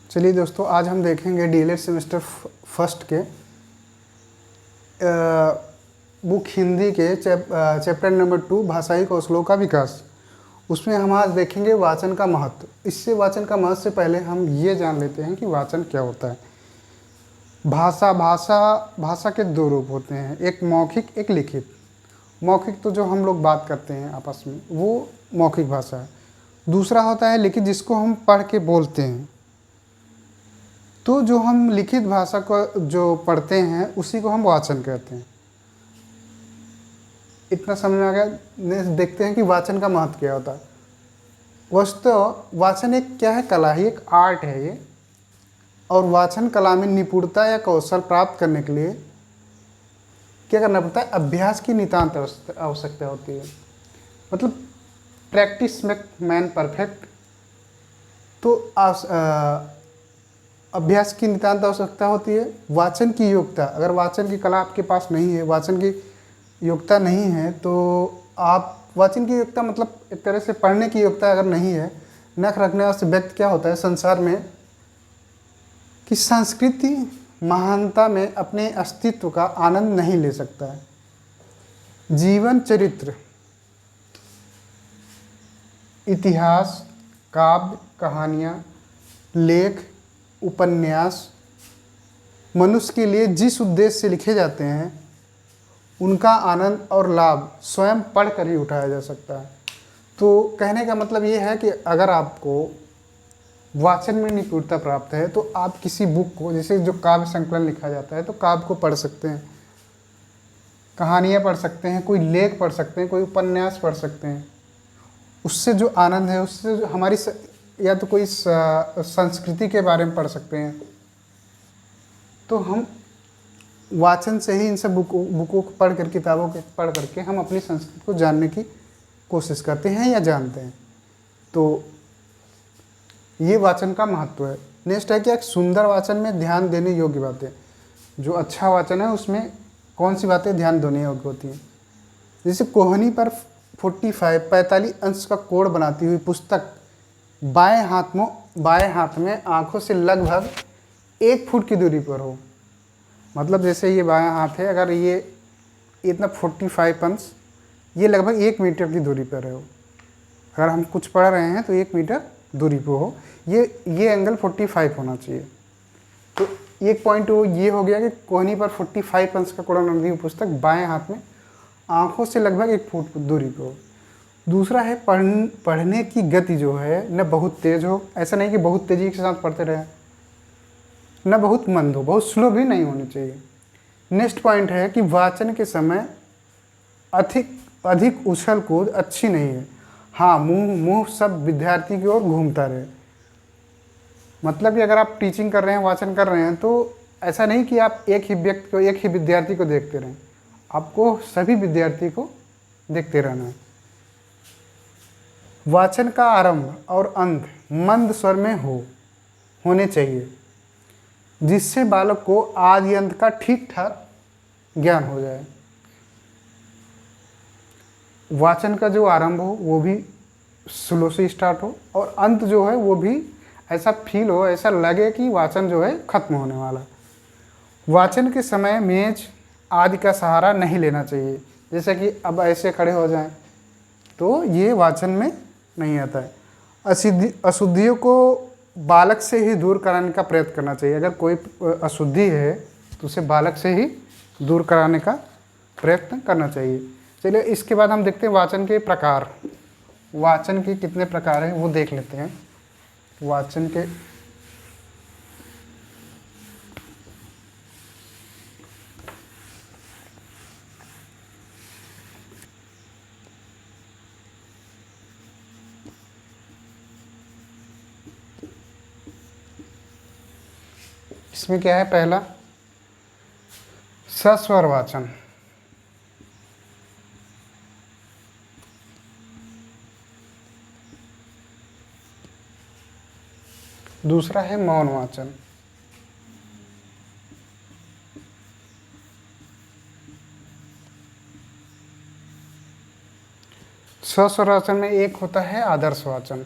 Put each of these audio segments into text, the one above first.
चलिए दोस्तों, आज हम देखेंगे डीएलएड सेमेस्टर फर्स्ट के बुक हिंदी के चैप्टर नंबर 2 भाषाई कौशलों का विकास। उसमें हम आज देखेंगे वाचन का महत्व। इससे वाचन का महत्व से पहले हम ये जान लेते हैं कि वाचन क्या होता है। भाषा के दो रूप होते हैं, एक मौखिक एक लिखित। मौखिक तो जो हम लोग बात करते हैं आपस में, वो मौखिक भाषा है। दूसरा होता है लिखित, जिसको हम पढ़ के बोलते हैं। तो जो हम लिखित भाषा को जो पढ़ते हैं उसी को हम वाचन कहते हैं। इतना समझ में आ गया। देखते हैं कि वाचन का महत्व क्या होता है। वस्तुतः वाचन एक क्या है, कला ही, एक आर्ट है ये। और वाचन कला में निपुणता या कौशल प्राप्त करने के लिए क्या करना पड़ता है, अभ्यास की नितांत आवश्यकता होती है। मतलब प्रैक्टिस मेक मैन परफेक्ट। तो अभ्यास की नितांत आवश्यकता होती है। वाचन की योग्यता, अगर वाचन की कला आपके पास नहीं है, वाचन की योग्यता नहीं है, तो आप वाचन की योग्यता मतलब एक तरह से पढ़ने की योग्यता अगर नहीं है, नख रखने वाले व्यक्ति क्या होता है संसार में कि संस्कृति महानता में अपने अस्तित्व का आनंद नहीं ले सकता है। जीवन चरित्र, इतिहास, काव्य, कहानियाँ, लेख, उपन्यास मनुष्य के लिए जिस उद्देश्य से लिखे जाते हैं, उनका आनंद और लाभ स्वयं पढ़कर ही उठाया जा सकता है। तो कहने का मतलब ये है कि अगर आपको वाचन में निपुणता प्राप्त है तो आप किसी बुक को, जैसे जो काव्य संकलन लिखा जाता है, तो काव्य को पढ़ सकते हैं, कहानियाँ पढ़ सकते हैं, कोई लेख पढ़ सकते हैं, कोई उपन्यास पढ़ सकते हैं। उससे जो आनंद है, उससे जो हमारी या तो कोई संस्कृति के बारे में पढ़ सकते हैं। तो हम वाचन से ही इन सब बुकों को पढ़ कर, किताबों के पढ़ करके हम अपनी संस्कृति को जानने की कोशिश करते हैं या जानते हैं। तो ये वाचन का महत्व है। नेक्स्ट है कि एक सुंदर वाचन में ध्यान देने योग्य बातें। जो अच्छा वाचन है उसमें कौन सी बातें ध्यान देने योग्य होती हैं। जैसे कोहनी पर 45 अंश का कोण बनाती हुई पुस्तक बाएं हाथ में आंखों से लगभग 1 फुट की दूरी पर हो। मतलब जैसे ये बायां हाथ है, अगर ये इतना 45 अंश, ये लगभग 1 मीटर की दूरी पर हो। अगर हम कुछ पढ़ रहे हैं तो 1 मीटर दूरी पर हो, ये एंगल 45 होना चाहिए। तो एक पॉइंट ये हो गया कि कोहनी पर 45 अंश का कोण बनाती हुई पुस्तक बाएं हाथ में आंखों से लगभग 1 फुट दूरी पर हो। दूसरा है पढ़ने की गति जो है न बहुत तेज हो, ऐसा नहीं कि बहुत तेजी के साथ पढ़ते रहे, न बहुत मंद हो, बहुत स्लो भी नहीं होनी चाहिए। नेक्स्ट पॉइंट है कि वाचन के समय अधिक उछल कूद अच्छी नहीं है। हाँ, मुंह सब विद्यार्थी की ओर घूमता रहे। मतलब कि अगर आप टीचिंग कर रहे हैं, वाचन कर रहे हैं, तो ऐसा नहीं कि आप एक ही व्यक्ति को, एक ही विद्यार्थी को देखते रहें, आपको सभी विद्यार्थी को देखते रहना है। वाचन का आरंभ और अंत मंद स्वर में होने चाहिए, जिससे बालक को आदि अंत का ठीक ठाक ज्ञान हो जाए। वाचन का जो आरंभ हो वो भी स्लो से स्टार्ट हो, और अंत जो है वो भी ऐसा फील हो, ऐसा लगे कि वाचन जो है खत्म होने वाला। वाचन के समय मेज आदि का सहारा नहीं लेना चाहिए। जैसे कि अब ऐसे खड़े हो जाएं, तो ये वाचन में नहीं आता है। अशुद्धियों को बालक से ही दूर कराने का प्रयत्न करना चाहिए। अगर कोई अशुद्धि है तो उसे बालक से ही दूर कराने का प्रयत्न करना चाहिए। चलिए, इसके बाद हम देखते हैं वाचन के प्रकार। वाचन के कितने प्रकार हैं वो देख लेते हैं। वाचन के इसमें क्या है, पहला सस्वर वाचन। दूसरा है मौन वाचन। सस्वर वाचन में एक होता है आदर्श वाचन।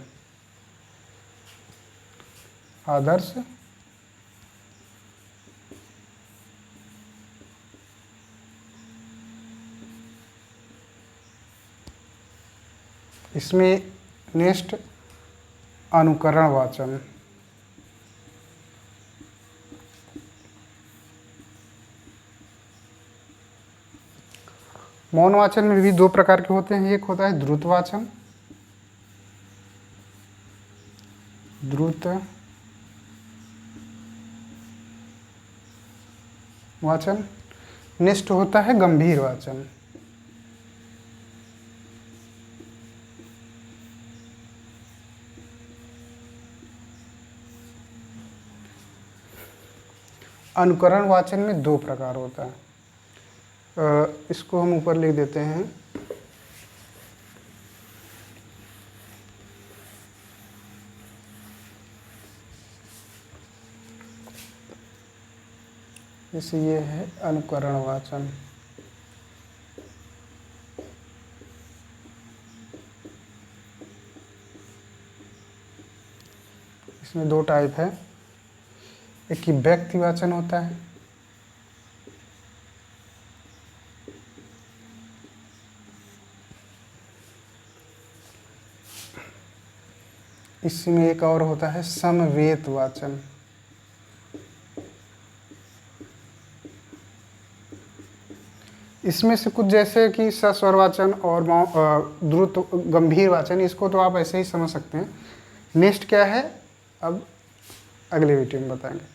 आदर्श, इसमें नेक्स्ट अनुकरणवाचन। मौनवाचन में भी दो प्रकार के होते हैं, एक होता है द्रुतवाचन, द्रुत वाचन, नेक्स्ट होता है गंभीर वाचन। अनुकरण वाचन में दो प्रकार होता है, इसको हम ऊपर लिख देते हैं। जैसे ये है अनुकरण वाचन, इसमें दो टाइप है, एक की व्यक्तिवाचन होता है, इसमें एक और होता है समवेत वाचन। इसमें से कुछ जैसे कि सस्वर वाचन और द्रुत गंभीर वाचन, इसको तो आप ऐसे ही समझ सकते हैं। नेक्स्ट क्या है अब अगले वीडियो में बताएंगे।